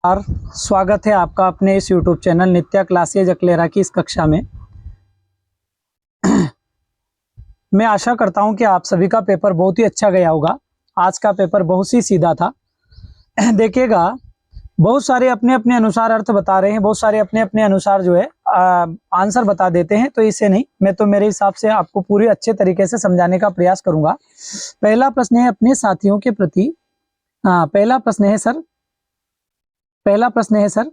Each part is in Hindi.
और स्वागत है आपका अपने इस YouTube चैनल नित्या क्लासेज अकलेरा की इस कक्षा में। मैं आशा करता हूं कि आप सभी का पेपर बहुत ही अच्छा गया होगा। आज का पेपर बहुत ही सीधा था। देखिएगा, बहुत सारे अपने अपने अनुसार अर्थ बता रहे हैं, बहुत सारे अपने अपने अनुसार जो है आंसर बता देते हैं। तो इसे नहीं, मैं तो मेरे हिसाब से आपको पूरी अच्छे तरीके से समझाने का प्रयास करूंगा। पहला प्रश्न है अपने साथियों के प्रति, पहला प्रश्न है सर,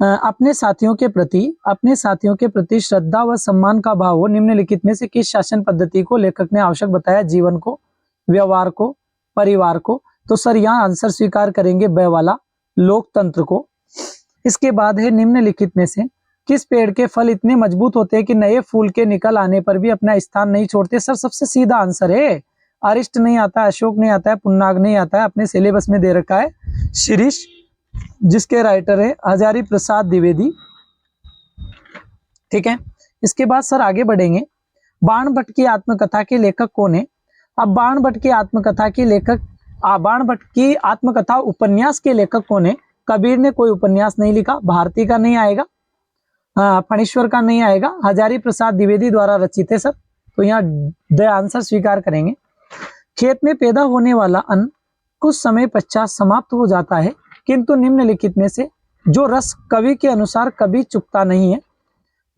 अपने साथियों के प्रति श्रद्धा व सम्मान का भाव हो निम्नलिखित में से किस शासन पद्धति को लेखक ने आवश्यक बताया? जीवन को, व्यवहार को, परिवार को? तो सर यहाँ आंसर स्वीकार करेंगे ब वाला, लोकतंत्र को। इसके बाद है निम्नलिखित में से किस पेड़ के फल इतने मजबूत होते हैं कि नए फूल के निकल आने पर भी अपना स्थान नहीं छोड़ते? सर सबसे सीधा आंसर है अरिष्ट नहीं आता है, अशोक नहीं आता है, पुन्नाग नहीं आता है, अपने सिलेबस में दे रखा है शिरीष, जिसके राइटर है हजारी प्रसाद द्विवेदी। ठीक है, इसके बाद सर आगे बढ़ेंगे। बाणभट्ट की आत्मकथा के लेखक कौन है? अब बाणभट्ट की आत्मकथा उपन्यास के लेखक कौन है? कबीर ने कोई उपन्यास नहीं लिखा, भारती का नहीं आएगा, फणीश्वर का नहीं आएगा, हजारी प्रसाद द्विवेदी द्वारा रचित है सर। तो यहाँ द आंसर स्वीकार करेंगे। खेत में पैदा होने वाला अन्न कुछ समय पश्चात समाप्त हो जाता है, किंतु निम्नलिखित में से जो रस कवि के अनुसार कभी चुकता नहीं है?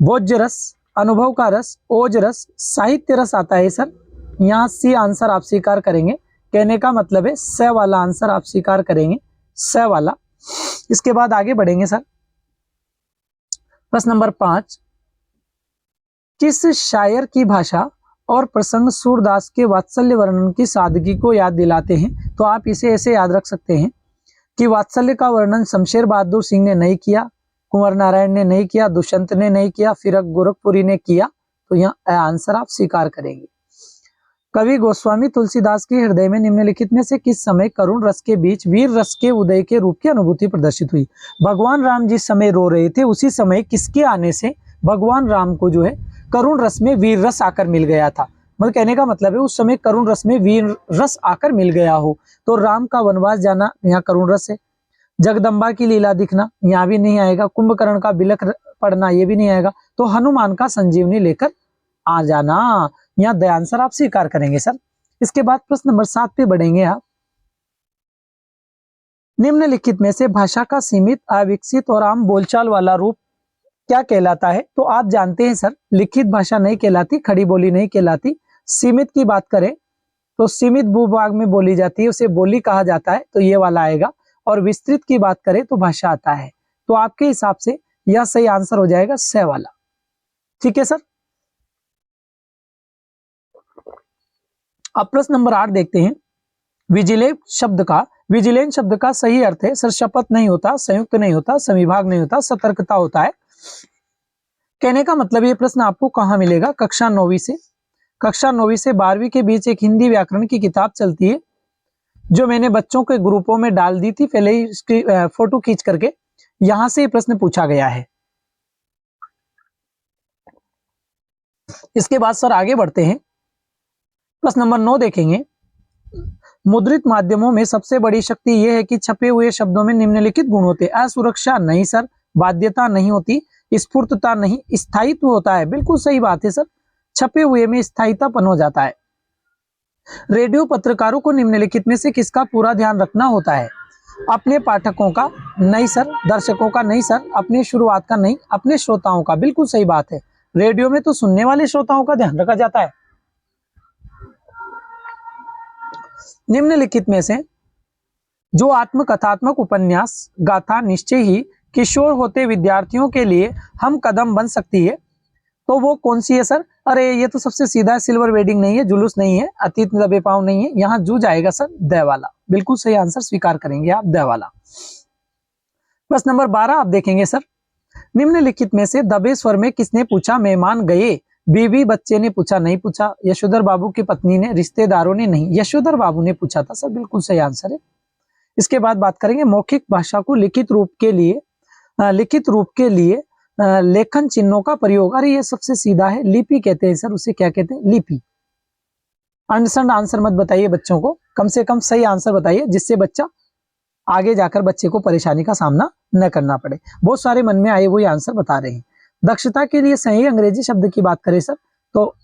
भोज्य रस, अनुभव का रस, ओज रस, साहित्य रस आता है सर। यहाँ सी आंसर आप स्वीकार करेंगे। कहने का मतलब है स वाला आंसर आप स्वीकार करेंगे, स वाला। इसके बाद आगे बढ़ेंगे सर। प्रश्न नंबर 5, किस शायर की भाषा और प्रसंग सूरदास के वात्सल्य वर्णन की सादगी को याद दिलाते हैं? तो आप इसे ऐसे याद रख सकते हैं कि वात्सल्य का वर्णन शमशेर बहादुर सिंह ने नहीं किया, कुंवर नारायण ने नहीं किया, दुष्यंत ने नहीं किया, फिर गोरखपुरी ने किया। तो यहाँ आंसर आप स्वीकार करेंगे। कवि गोस्वामी तुलसीदास के हृदय में निम्नलिखित में से किस समय करुण रस के बीच वीर रस के उदय के रूप की अनुभूति प्रदर्शित हुई? भगवान राम जिस समय रो रहे थे उसी समय किसके आने से भगवान राम को जो है करुण रस में वीर रस आकर मिल गया था? मतलब कहने का मतलब है उस समय करुण रस में वीर रस आकर मिल गया हो। तो राम का वनवास जाना, यहाँ करुण रस है। जगदम्बा की लीला दिखना, यहाँ भी नहीं आएगा। कुंभकर्ण का बिलख पड़ना, ये भी नहीं आएगा। तो हनुमान का संजीवनी लेकर आ जाना, यहाँ द आंसर आप स्वीकार करेंगे सर। इसके बाद प्रश्न नंबर 7 पे बढ़ेंगे आप। निम्नलिखित में से भाषा का सीमित, अविकसित और आम बोलचाल वाला रूप क्या कहलाता है? तो आप जानते हैं सर, लिखित भाषा नहीं कहलाती, खड़ी बोली नहीं कहलाती। सीमित की बात करें तो सीमित भूभाग में बोली जाती है, उसे बोली कहा जाता है, तो ये वाला आएगा। और विस्तृत की बात करें तो भाषा आता है। तो आपके हिसाब से यह सही आंसर हो जाएगा स वाला। ठीक है सर। अब प्रश्न नंबर 8 देखते हैं। विजिलेंस शब्द का सही अर्थ है सर शपथ नहीं होता, संयुक्त नहीं होता, संविभाग नहीं होता, सतर्कता होता है। कहने का मतलब ये प्रश्न आपको कहाँ मिलेगा? कक्षा 9वीं से 12वीं के बीच एक हिंदी व्याकरण की किताब चलती है, जो मैंने बच्चों के ग्रुपों में डाल दी थी पहले ही, इसकी फोटो खींच करके। यहां से प्रश्न पूछा गया है। इसके बाद सर आगे बढ़ते हैं। प्रश्न नंबर 9 देखेंगे। मुद्रित माध्यमों में सबसे बड़ी शक्ति यह है कि छपे हुए शब्दों में निम्नलिखित गुण होते हैं। असुरक्षा नहीं सर, बाध्यता नहीं होती, स्फूर्तता नहीं, स्थायित्व होता है। बिल्कुल सही बात है सर, छपे हुए में स्थायित्वपन हो जाता है। रेडियो पत्रकारों को निम्नलिखित में से किसका पूरा ध्यान रखना होता है? अपने पाठकों का नहीं सर, दर्शकों का नहीं सर, अपने शुरुआत का नहीं, अपने श्रोताओं का। बिल्कुल सही बात है, रेडियो में तो सुनने वाले श्रोताओं का ध्यान रखा जाता है। निम्नलिखित में से जो आत्मकथात्मक उपन्यास गाथा निश्चय ही किशोर होते विद्यार्थियों के लिए हम कदम बन सकती है, तो वो कौन सी है सर? अरे ये तो सबसे सीधा है, सिल्वर वेडिंग नहीं है, जुलूस नहीं है, अतीत में दबे पांव नहीं है, यहाँ जूझ आएगा सर द वाला। बिल्कुल सही आंसर स्वीकार करेंगे आप, द वाला। प्रश्न नंबर 12 आप देखेंगे सर। निम्नलिखित में से दबे स्वर में किसने पूछा मेहमान गए? बीवी बच्चे ने पूछा, नहीं पूछा। यशोधर बाबू की पत्नी ने, रिश्तेदारों ने नहीं, यशोधर बाबू ने पूछा था सर। बिल्कुल सही आंसर है। इसके बाद बात करेंगे मौखिक भाषा को लिखित रूप के लिए लेखन चिन्हों का प्रयोग। अरे ये सबसे सीधा है, लिपि कहते हैं सर, उसे क्या कहते हैं? लिपि। अंडरस्टैंड आंसर मत बताइए बच्चों को, कम से कम सही आंसर बताइए, जिससे बच्चा आगे जाकर बच्चे को परेशानी का सामना न करना पड़े। बहुत सारे मन में आए वो आंसर बता रहे हैं। दक्षता के लिए सही अंग्रेजी शब्द की बात करें सर तो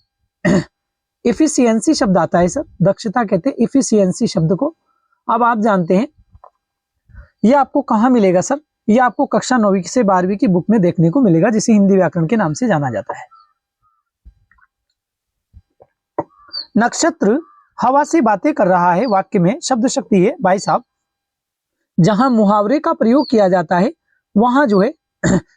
इफिशियंसी शब्द आता है सर, दक्षता कहते हैं इफिशियंसी शब्द को। अब आप जानते हैं ये आपको कहाँ मिलेगा सर, ये आपको कक्षा 9वीं से 12वीं की बुक में देखने को मिलेगा, जिसे हिंदी व्याकरण के नाम से जाना जाता है। नक्षत्र हवा से बातें कर रहा है वाक्य में शब्द शक्ति है भाई साहब। जहां मुहावरे का प्रयोग किया जाता है वहां जो है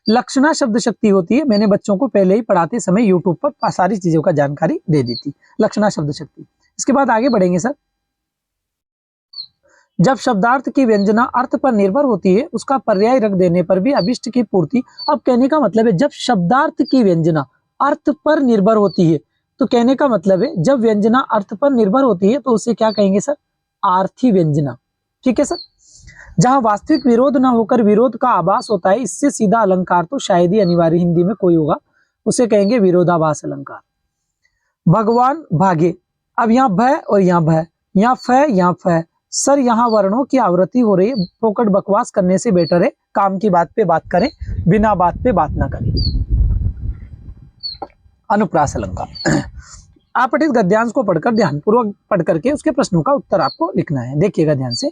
लक्षणा शब्द शक्ति होती है। मैंने बच्चों को पहले ही पढ़ाते समय यूट्यूब पर सारी चीजों का जानकारी दे दी थी, लक्षणा शब्द शक्ति। इसके बाद आगे बढ़ेंगे सर। जब शब्दार्थ की व्यंजना अर्थ पर निर्भर होती है उसका पर्याय रख देने पर भी अभिष्ट की पूर्ति। अब कहने का मतलब है जब शब्दार्थ की व्यंजना अर्थ पर निर्भर होती है, तो कहने का मतलब है जब व्यंजना अर्थ पर निर्भर होती है तो उसे क्या कहेंगे सर, आर्थी व्यंजना। ठीक है सर। जहां वास्तविक विरोध ना होकर विरोध का आभास होता है, इससे सीधा अलंकार तो शायद ही अनिवार्य हिंदी में कोई होगा, उसे कहेंगे विरोधाभास अलंकार। भगवान भागे, अब यहाँ भ और यहाँ भ, यहाँ फ यहाँ फ। सर यहाँ वर्णों की आवृत्ति हो रही है, फोकट बकवास करने से बेटर है काम की बात पे बात करें, बिना बात पे बात ना करें। अनुप्रास अलंकार। आप पठित गद्यांश को पढ़कर ध्यानपूर्वक पढ़ करके उसके प्रश्नों का उत्तर आपको लिखना है। देखिएगा ध्यान से।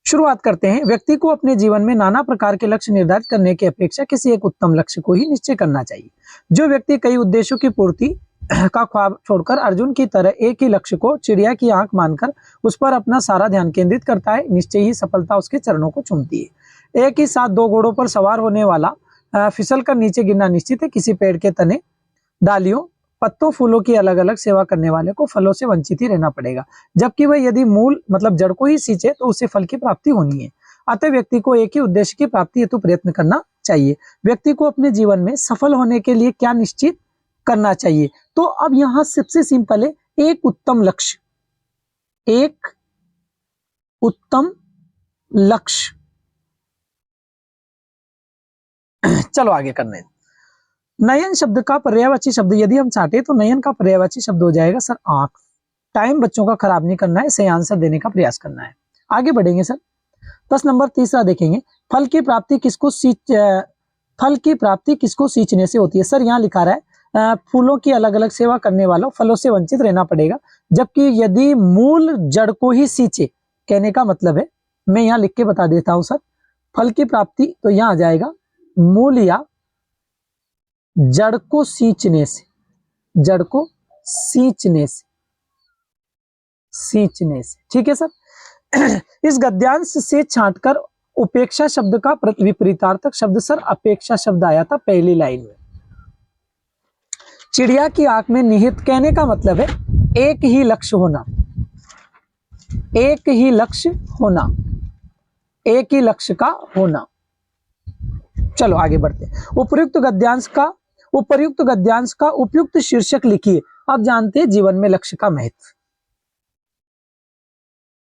शुरुआत करते हैं। व्यक्ति को अपने जीवन में नाना प्रकार के लक्ष्य निर्धारित करने की अपेक्षा किसी एक उत्तम लक्ष्य को ही निश्चय करना चाहिए। जो व्यक्ति कई उद्देश्यों की पूर्ति का ख्वाब छोड़कर अर्जुन की तरह एक ही लक्ष्य को चिड़िया की आंख मानकर उस पर अपना सारा ध्यान केंद्रित करता है, निश्चय ही सफलता उसके चरणों को चूमती है। एक ही साथ दो घोड़ों पर सवार होने वाला फिसल कर नीचे गिरना निश्चित है। किसी पेड़ के तने, डालियों, पत्तों, फूलों की अलग अलग सेवा करने वाले को फलों से वंचित ही रहना पड़ेगा, जबकि वह यदि मूल मतलब जड़ को ही सींचे तो उसे फल की प्राप्ति होनी है। अतः व्यक्ति को एक ही उद्देश्य की प्राप्ति हेतु प्रयत्न करना चाहिए। व्यक्ति को अपने जीवन में सफल होने के लिए क्या निश्चित करना चाहिए? तो अब यहां सबसे सिंपल है, एक उत्तम लक्ष्य, एक उत्तम लक्ष्य। चलो आगे करने। नयन शब्द का पर्यायवाची शब्द यदि हम चाहते तो नयन का पर्यायवाची शब्द हो जाएगा सर आंख। टाइम बच्चों का खराब नहीं करना है, सही आंसर देने का प्रयास करना है। आगे बढ़ेंगे सर। प्रश्न नंबर 3 देखेंगे। फल की प्राप्ति किसको सींचने से होती है? सर यहाँ लिखा रहा है फूलों की अलग अलग सेवा करने वालों फलों से वंचित रहना पड़ेगा, जबकि यदि मूल जड़ को ही सींचे, कहने का मतलब है, मैं यहाँ लिख के बता देता हूं सर। फल की प्राप्ति तो यहाँ आ जाएगा मूल या जड़ को सींचने से, जड़ को सींचने से, सींचने से। ठीक है सर। इस गद्यांश से छांटकर उपेक्षा शब्द का विपरीतार्थक शब्द सर अपेक्षा शब्द आया था पहली लाइन में। चिड़िया की आंख में निहित, कहने का मतलब है एक ही लक्ष्य होना, एक ही लक्ष्य होना, एक ही लक्ष्य का होना। चलो आगे बढ़ते हैं। उपर्युक्त गद्यांश का उपयुक्त शीर्षक लिखिए। अब जानते हैं जीवन में लक्ष्य का महत्व,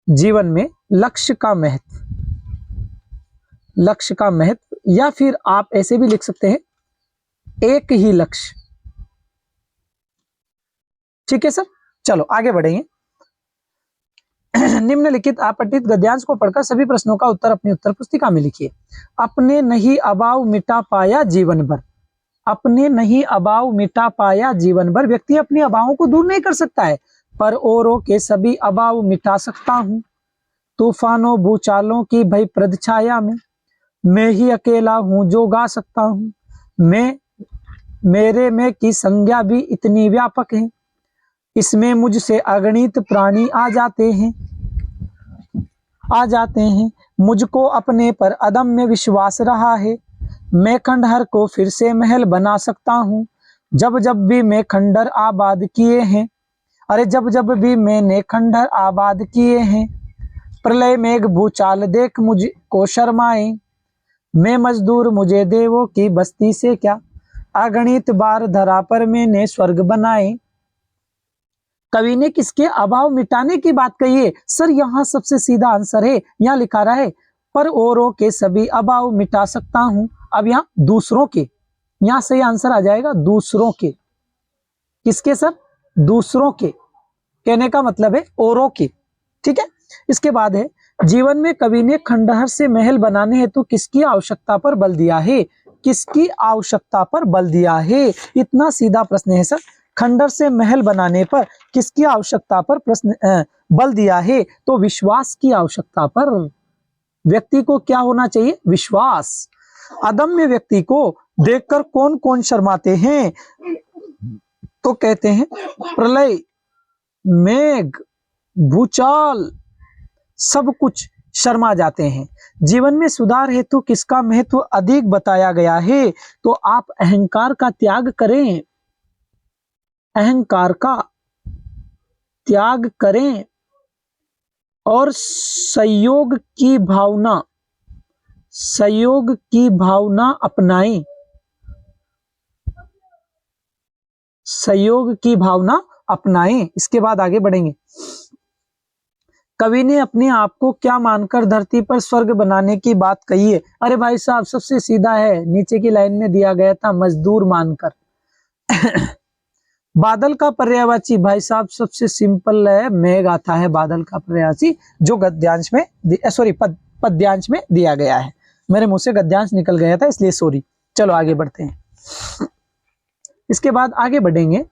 जीवन में लक्ष्य का महत्व, लक्ष्य का महत्व, या फिर आप ऐसे भी लिख सकते हैं एक ही लक्ष्य। ठीक है सर। चलो आगे बढ़ेंगे। निम्नलिखित आपठित गद्यांश को पढ़कर सभी प्रश्नों का उत्तर अपनी उत्तर पुस्तिका में लिखिए। अपने नहीं अभाव मिटा पाया जीवन भर, अपने नहीं अभाव मिटा पाया जीवन भर। व्यक्ति अपने अभावों को दूर नहीं कर सकता है, पर औरों के सभी अभाव मिटा सकता हूं। तूफानों भूचालों की भयप्रद छाया में मैं ही अकेला हूं जो गा सकता हूं। मेरे में की संज्ञा भी इतनी व्यापक है, इसमें मुझसे अगणित प्राणी आ जाते हैं। मुझको अपने पर अदम्य विश्वास रहा है, मैं खंडहर को फिर से महल बना सकता हूँ। जब जब भी मैं खंडहर आबाद किए हैं, जब जब भी मैंने खंडहर आबाद किए हैं, प्रलय मेघ भूचाल देख मुझको शर्माए। मैं मजदूर मुझे देवों की बस्ती से क्या, अगणित बार धरा पर मैंने स्वर्ग बनाए। कवि ने किसके अभाव मिटाने की बात कही है? सर यहाँ सबसे सीधा आंसर है, यहाँ लिखा रहा है पर औरों के सभी अभाव मिटा सकता हूं। अब यहाँ दूसरों के, यहाँ सही आंसर आ जाएगा दूसरों के। किसके सर? दूसरों के, कहने का मतलब है औरों के। ठीक है। इसके बाद है जीवन में कवि ने खंडहर से महल बनाने हेतु किसकी आवश्यकता पर बल दिया है? किसकी आवश्यकता पर बल दिया है? इतना सीधा प्रश्न है सर। खंडहर से महल बनाने पर किसकी आवश्यकता पर बल दिया है? तो विश्वास की आवश्यकता पर। व्यक्ति को क्या होना चाहिए? विश्वास। अदम्य व्यक्ति को देखकर कौन कौन शर्माते हैं? तो कहते हैं प्रलय, मेघ, भूचाल, सब कुछ शर्मा जाते हैं। जीवन में सुधार हेतु किसका महत्व अधिक बताया गया है? तो आप अहंकार का त्याग करें, अहंकार का त्याग करें और सहयोग की भावना अपनाएं, सहयोग की भावना अपनाएं। इसके बाद आगे बढ़ेंगे। कवि ने अपने आप को क्या मानकर धरती पर स्वर्ग बनाने की बात कही है? अरे भाई साहब सबसे सीधा है, नीचे की लाइन में दिया गया था, मजदूर मानकर। बादल का पर्यायवाची भाई साहब सबसे सिंपल है, मेघ आता है बादल का पर्यायवाची, जो गद्यांश में पद्यांश में दिया गया है। मेरे मुंह से गद्यांश निकल गया था इसलिए सॉरी। चलो आगे बढ़ते हैं। इसके बाद आगे बढ़ेंगे।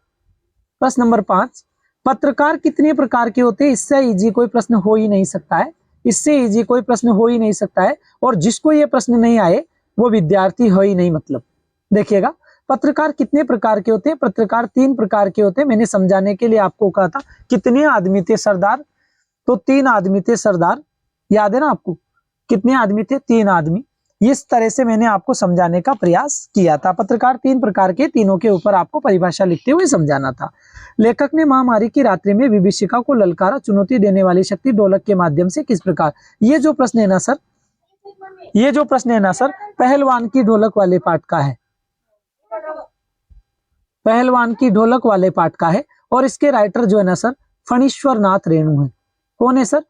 प्रश्न नंबर 5, पत्रकार कितने प्रकार के होते हैं? इससे इजी कोई प्रश्न हो ही नहीं सकता है, इससे इजी कोई प्रश्न हो ही नहीं सकता है। और जिसको ये प्रश्न नहीं आए वो विद्यार्थी हो ही नहीं। मतलब देखिएगा, पत्रकार कितने प्रकार के होते हैं? पत्रकार 3 प्रकार के होते हैं। मैंने समझाने के लिए आपको कहा था कितने आदमी थे सरदार? तो 3 आदमी थे सरदार, याद है ना आपको? कितने आदमी थे? 3 आदमी। इस तरह से मैंने आपको समझाने का प्रयास किया था। पत्रकार 3 प्रकार के, तीनों के ऊपर आपको परिभाषा लिखते हुए समझाना था। लेखक ने महामारी की रात्रि में विभीषिका को ललकारा, चुनौती देने वाली शक्ति ढोलक के माध्यम से किस प्रकार? ये जो प्रश्न है ना सर, ये जो प्रश्न है ना सर, पहलवान की ढोलक वाले पाठ का है, पहलवान की ढोलक वाले पाठ का है। और इसके राइटर जो है ना सर, फणीश्वर नाथ रेणु है। कौन है सर?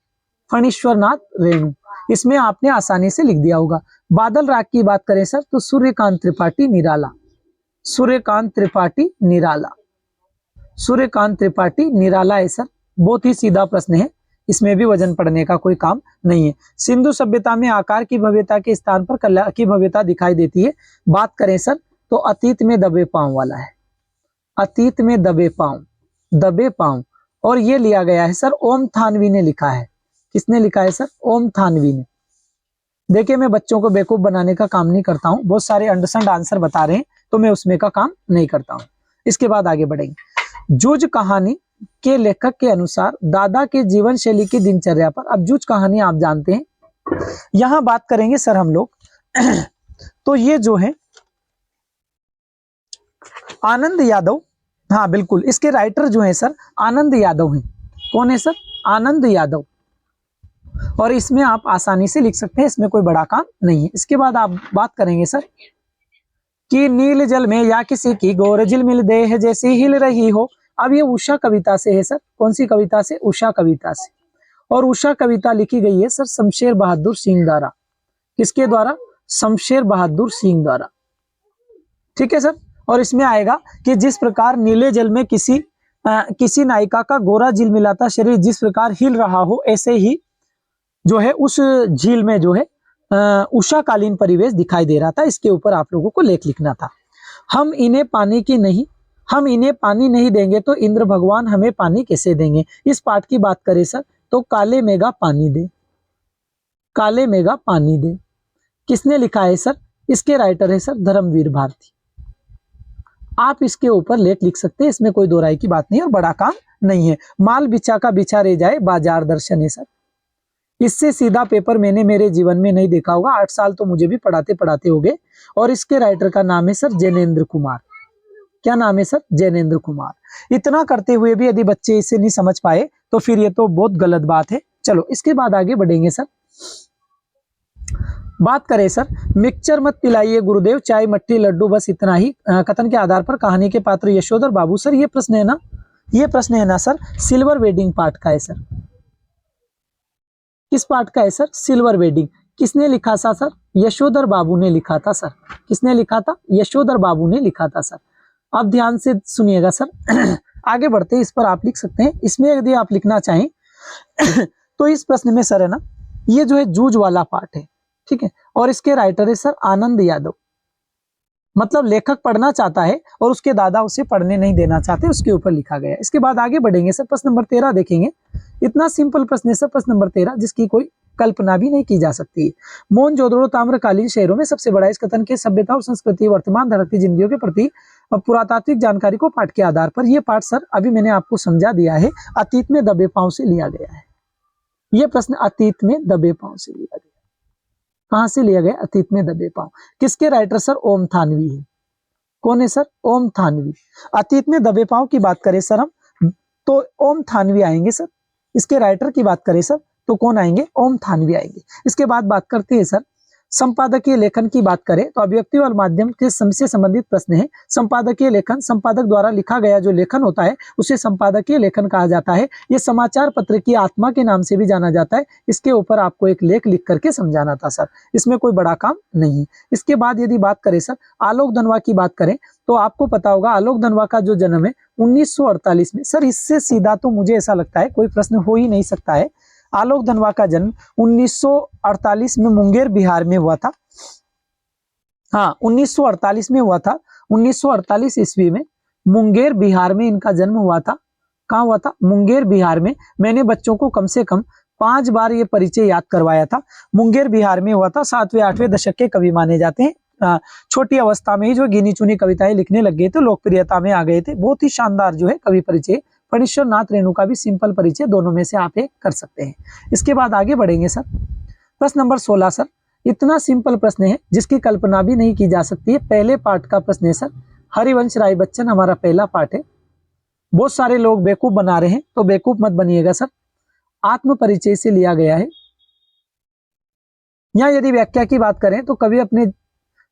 फणीश्वर नाथ रेणु। इसमें आपने आसानी से लिख दिया होगा। बादल राग की बात करें सर, तो सूर्यकांत त्रिपाठी निराला, सूर्यकांत त्रिपाठी निराला, सूर्यकांत त्रिपाठी निराला है सर। बहुत ही सीधा प्रश्न है, इसमें भी वजन पढ़ने का कोई काम नहीं है। सिंधु सभ्यता में आकार की भव्यता के स्थान पर कला की भव्यता दिखाई देती है। बात करें सर, तो अतीत में दबे पांव वाला है, अतीत में दबे पांव, दबे पांव। और ये लिया गया है सर, ओम थानवी ने लिखा है। किसने लिखा है सर? ओम थानवी ने। देखिए, मैं बच्चों को बेवकूफ बनाने का काम नहीं करता हूं, बहुत सारे अंडरस्टैंड आंसर बता रहे हैं तो मैं उसमें का काम नहीं करता हूं। इसके बाद आगे बढ़ेंगे। जूझ कहानी के लेखक के अनुसार दादा के जीवन शैली की दिनचर्या पर। अब जूझ कहानी आप जानते हैं, यहां बात करेंगे सर हम लोग। तो ये जो है आनंद यादव, हाँ बिल्कुल, इसके राइटर जो है सर आनंद यादव हैं। कौन है सर? आनंद यादव। और इसमें आप आसानी से लिख सकते हैं, इसमें कोई बड़ा काम नहीं है। इसके बाद आप बात करेंगे सर कि नील जल में या किसी की गोर झिलमिल देह जैसी हिल रही हो। अब ये उषा कविता से है सर। कौन सी कविता से? उषा कविता से। और उषा कविता लिखी गई है सर शमशेर बहादुर सिंह द्वारा। किसके द्वारा? शमशेर बहादुर सिंह द्वारा। ठीक है सर। और इसमें आएगा कि जिस प्रकार नीले जल में किसी नायिका का गोरा झिलमिलाता शरीर जिस प्रकार हिल रहा हो, ऐसे ही जो है उस झील में जो है उषाकालीन परिवेश दिखाई दे रहा था। इसके ऊपर आप लोगों को लेख लिखना था। हम इन्हें पानी नहीं देंगे तो इंद्र भगवान हमें पानी कैसे देंगे? इस पाठ की बात करें सर, तो काले मेघा पानी दे, काले मेघा पानी दे। किसने लिखा है सर? इसके राइटर है सर धर्मवीर भारती। आप इसके ऊपर लेख लिख सकते हैं, इसमें कोई दो राय की बात नहीं और बड़ा काम नहीं है। माल बिछा का बिछा रह जाए बाजार दर्शन है सर। इससे सीधा पेपर मैंने मेरे जीवन में नहीं देखा होगा। 8 साल तो मुझे भी पढ़ाते पढ़ाते हो गए। और इसके राइटर का नाम है सर जैनेन्द्र कुमार। क्या नाम है सर? जैनेन्द्र कुमार। इतना करते हुए भी यदि बच्चे इसे नहीं समझ पाए तो फिर ये तो बहुत गलत बात है। चलो इसके बाद आगे बढ़ेंगे सर। बात करें सर, मिक्सचर मत पिलाइए गुरुदेव, चाय मट्टी लड्डू बस इतना ही। कथन के आधार पर कहानी के पात्र यशोद और बाबू। सर ये प्रश्न है ना, ये प्रश्न है ना सर सिल्वर वेडिंग पार्ट का है सर। किस पार्ट का है सर? Silver wedding. किसने लिखा था सर? यशोधर बाबू ने लिखा था सर। किसने लिखा था? यशोधर बाबू ने लिखा था सर। अब ध्यान से सुनिएगा सर। आगे बढ़ते इस पर आप लिख सकते हैं। इसमें यदि आप लिखना चाहें तो इस प्रश्न में सर है ना, ये जो है जूझ वाला पार्ट है, ठीक है। और इसके राइटर है सर आनंद यादव। मतलब लेखक पढ़ना चाहता है और उसके दादा उसे पढ़ने नहीं देना चाहते, उसके ऊपर लिखा गया है। इसके बाद आगे बढ़ेंगे सर, प्रश्न नंबर 13 देखेंगे। इतना सिंपल प्रश्न है सर प्रश्न नंबर 13, जिसकी कोई कल्पना भी नहीं की जा सकती है। मोहनजोदड़ो ताम्रकालीन शहरों में सबसे बड़ा, इस कथन के सभ्यता और संस्कृति वर्तमान धरती जिंदगियों के प्रति पुरातात्विक जानकारी को पाठ के आधार पर, यह पाठ सर अभी मैंने आपको समझा दिया है, अतीत में दबे पांव से लिया गया है। यह प्रश्न अतीत में दबे पांव से लिया गया। कहां से लिया गया? अतीत में दबे पांव। किसके राइटर सर? ओम थानवी है। कौन है सर? ओम थानवी। अतीत में दबे पांव की बात करें सर हम, तो ओम थानवी आएंगे सर। इसके राइटर की बात करें सर तो कौन आएंगे? ओम थानवी आएंगे। इसके बाद बात करते हैं सर संपादकीय लेखन की बात करें तो अभिव्यक्ति और माध्यम के से संबंधित प्रश्न है। संपादकीय लेखन, संपादक द्वारा लिखा गया जो लेखन होता है उसे संपादकीय लेखन कहा जाता है। ये समाचार पत्र की आत्मा के नाम से भी जाना जाता है। इसके ऊपर आपको एक लेख लिख करके समझाना था सर, इसमें कोई बड़ा काम नहीं है। इसके बाद यदि बात करें सर आलोक धनवा की बात करें तो आपको पता होगा आलोक धनवा का जो जन्म है 1948 में। सर इससे सीधा तो मुझे ऐसा लगता है कोई प्रश्न हो ही नहीं सकता है। आलोक धनवा का जन्म 1948 में मुंगेर बिहार में हुआ था। हाँ 1948 में हुआ था। 1948 ईस्वी में मुंगेर बिहार में इनका जन्म हुआ था। कहाँ हुआ था? मुंगेर बिहार में। मैंने बच्चों को कम से कम 5 बार ये परिचय याद करवाया था। मुंगेर बिहार में हुआ था। 7वें 8वें दशक के कवि माने जाते हैं। छोटी अवस्था में ही जो गिनी चुनी कविताएं लिखने लग गए थे, लोकप्रियता में आ गए थे। बहुत ही शानदार जो है कवि परिचय। फणीश्वर नाथ रेणु का भी सिंपल परिचय, दोनों में से आप एक कर सकते हैं। इसके बाद आगे बढ़ेंगे सर प्रश्न नंबर 16 सर। इतना सिंपल प्रश्न है जिसकी कल्पना भी नहीं की जा सकती है। पहले पार्ट का प्रश्न है सर। हरिवंश राय बच्चन हमारा पहला पार्ट है। बहुत सारे लोग बेवकूफ बना रहे हैं तो बेवकूफ मत बनिएगा सर। आत्म परिचय से लिया गया है। यहाँ यदि व्याख्या की बात करें तो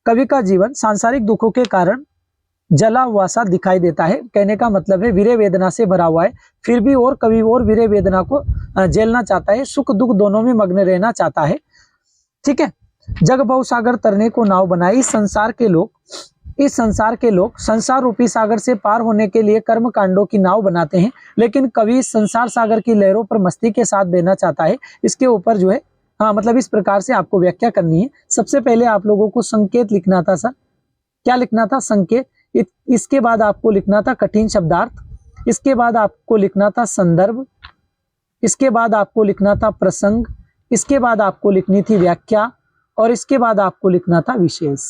कवि का जीवन सांसारिक दुखों के कारण जला हुआ सा दिखाई देता है। कहने का मतलब है वीर्य वेदना से भरा हुआ है, फिर भी और कवि और वीर्य वेदना को झेलना चाहता है, सुख दुख दोनों में मग्न रहना चाहता है। ठीक है। जग बहु सागर तरने को नाव बनाए। इस संसार के लोग संसार रूपी सागर से पार होने के लिए कर्म कांडों की नाव बनाते हैं, लेकिन कवि संसार सागर की लहरों पर मस्ती के साथ बहना चाहता है। इसके ऊपर जो है मतलब इस प्रकार से आपको व्याख्या करनी है। सबसे पहले आप लोगों को संकेत लिखना था सर। क्या लिखना था? संकेत। इसके बाद आपको लिखना था कठिन शब्दार्थ। इसके बाद आपको लिखना था संदर्भ। इसके बाद आपको लिखना था प्रसंग। इसके बाद आपको लिखनी थी व्याख्या और इसके बाद आपको लिखना था विशेष।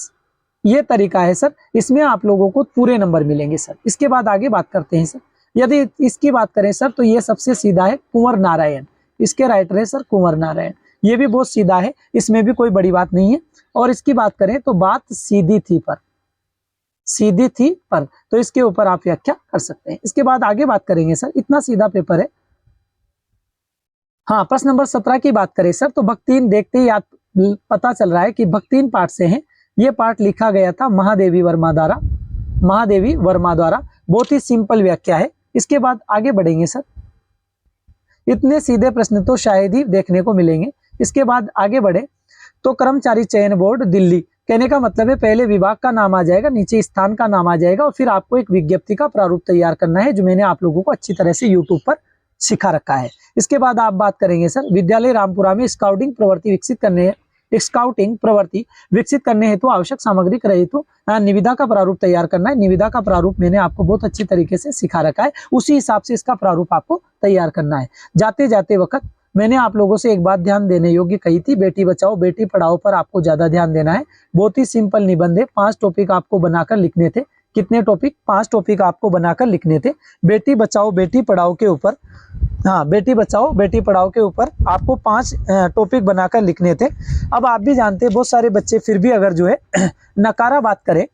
ये तरीका है सर, इसमें आप लोगों को पूरे नंबर मिलेंगे सर। इसके बाद आगे बात करते हैं सर। यदि इसकी बात करें सर तो ये सबसे सीधा है कुंवर नारायण। इसके राइटर है सर कुंवर नारायण। ये भी बहुत सीधा है, इसमें भी कोई बड़ी बात नहीं है। और इसकी बात करें तो बात सीधी थी पर तो इसके ऊपर आप व्याख्या कर सकते हैं। इसके बाद आगे बात करेंगे सर। इतना सीधा पेपर है। हाँ प्रश्न नंबर 17 की बात करें सर तो भक्तिहीन, देखते ही पता चल रहा है कि भक्तिहीन पाठ से है। ये पाठ लिखा गया था महादेवी वर्मा द्वारा। बहुत ही सिंपल व्याख्या है। इसके बाद आगे बढ़ेंगे सर। इतने सीधे प्रश्न तो शायद ही देखने को मिलेंगे। इसके बाद आगे बढ़े तो कर्मचारी चयन बोर्ड दिल्ली। कहने का मतलब है पहले विभाग का नाम आ जाएगा, नीचे स्थान का नाम आ जाएगा और फिर आपको एक विज्ञप्ति का प्रारूप तैयार करना है, जो मैंने आप लोगों को अच्छी तरह से यूट्यूब पर सिखा रखा है। इसके बाद आप बात करेंगे सर विद्यालय रामपुरा में स्काउटिंग प्रवृत्ति विकसित करने हेतु आवश्यक सामग्री के हेतु निविदा का प्रारूप तैयार करना है। निविदा का प्रारूप मैंने आपको बहुत अच्छी तरीके से सिखा रखा है, उसी हिसाब से इसका प्रारूप आपको तैयार करना है। जाते जाते वक्त मैंने आप लोगों से एक बात ध्यान देने योग्य कही थी, बेटी बचाओ बेटी पढ़ाओ पर आपको ज्यादा ध्यान देना है। बहुत ही सिंपल निबंध है, 5 टॉपिक आपको बनाकर लिखने थे। कितने टॉपिक? 5 टॉपिक आपको बनाकर लिखने थे। बेटी बचाओ बेटी पढ़ाओ के ऊपर, बेटी बचाओ बेटी पढ़ाओ के ऊपर आपको 5 टॉपिक बनाकर लिखने थे। अब आप भी जानते हैं बहुत सारे बच्चे फिर भी अगर जो है नकारा बात करें,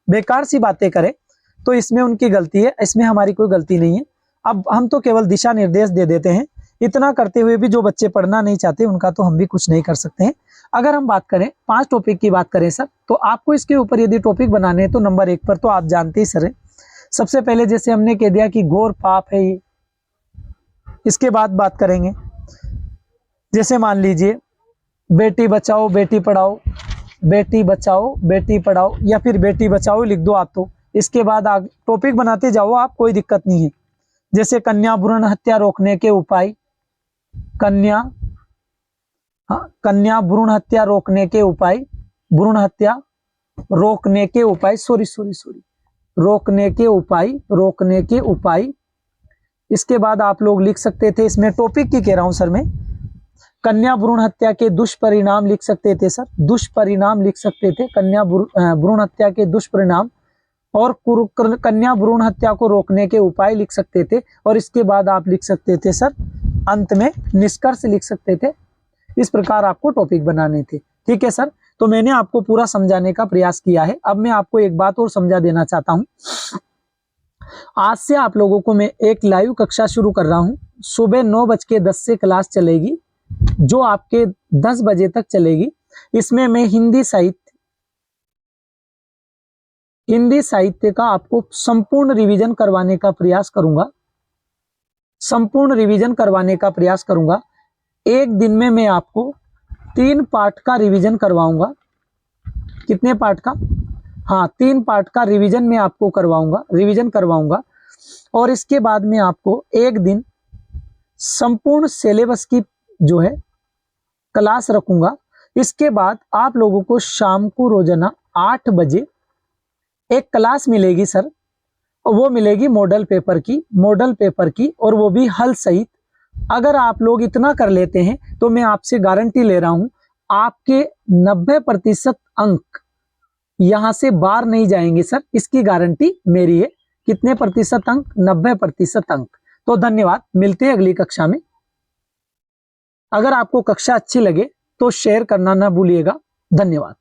बेकार सी बातें करें तो इसमें उनकी गलती है, इसमें हमारी कोई गलती नहीं है। अब हम तो केवल दिशा निर्देश दे देते हैं। इतना करते हुए भी जो बच्चे पढ़ना नहीं चाहते उनका तो हम भी कुछ नहीं कर सकते हैं। अगर हम बात करें 5 टॉपिक की बात करें सर तो आपको इसके ऊपर यदि टॉपिक बनाने हैं तो नंबर 1 पर तो आप जानते ही सर है। सबसे पहले जैसे हमने कह दिया कि घोर पाप है ये। इसके बाद बात करेंगे जैसे मान लीजिए बेटी बचाओ बेटी पढ़ाओ, बेटी बचाओ बेटी पढ़ाओ या फिर बेटी बचाओ लिख दो आप तो। इसके बाद टॉपिक बनाते जाओ आप, कोई दिक्कत नहीं है। जैसे कन्या भ्रूण हत्या रोकने के उपाय, कन्या हाँ, कन्या भ्रूण हत्या रोकने के उपाय, भ्रूण हत्या रोकने के उपाय, रोकने के उपाय। इसके बाद आप लोग लिख सकते थे, इसमें टॉपिक की कह रहा हूं सर मैं, कन्या भ्रूण हत्या के दुष्परिणाम लिख सकते थे सर, दुष्परिणाम लिख सकते थे, कन्या भ्रूण हत्या के दुष्परिणाम, और कन्या भ्रूण हत्या को रोकने के उपाय लिख सकते थे। और इसके बाद आप लिख सकते थे सर, अंत में निष्कर्ष लिख सकते थे। इस प्रकार आपको टॉपिक बनाने थे। ठीक है सर, तो मैंने आपको पूरा समझाने का प्रयास किया है। अब मैं आपको एक बात और समझा देना चाहता हूं। आज से आप लोगों को मैं एक लाइव कक्षा शुरू कर रहा हूं। सुबह 9:10 से क्लास चलेगी, जो आपके 10 बजे तक चलेगी। इसमें मैं हिंदी साहित्य का आपको संपूर्ण रिवीजन करवाने का प्रयास करूंगा। एक दिन में मैं आपको 3 पार्ट का रिवीजन करवाऊंगा। कितने पार्ट का? हाँ, 3 पार्ट का रिवीजन मैं आपको करवाऊंगा। और इसके बाद मैं आपको एक दिन संपूर्ण सिलेबस की जो है क्लास रखूंगा। इसके बाद आप लोगों को शाम को रोजाना 8 बजे एक क्लास मिलेगी सर, और वो मिलेगी मॉडल पेपर की, और वो भी हल सहित। अगर आप लोग इतना कर लेते हैं तो मैं आपसे गारंटी ले रहा हूं, आपके 90% अंक यहां से बाहर नहीं जाएंगे सर, इसकी गारंटी मेरी है। कितने प्रतिशत अंक? 90% अंक। तो धन्यवाद, मिलते हैं अगली कक्षा में। अगर आपको कक्षा अच्छी लगे तो शेयर करना ना भूलिएगा। धन्यवाद।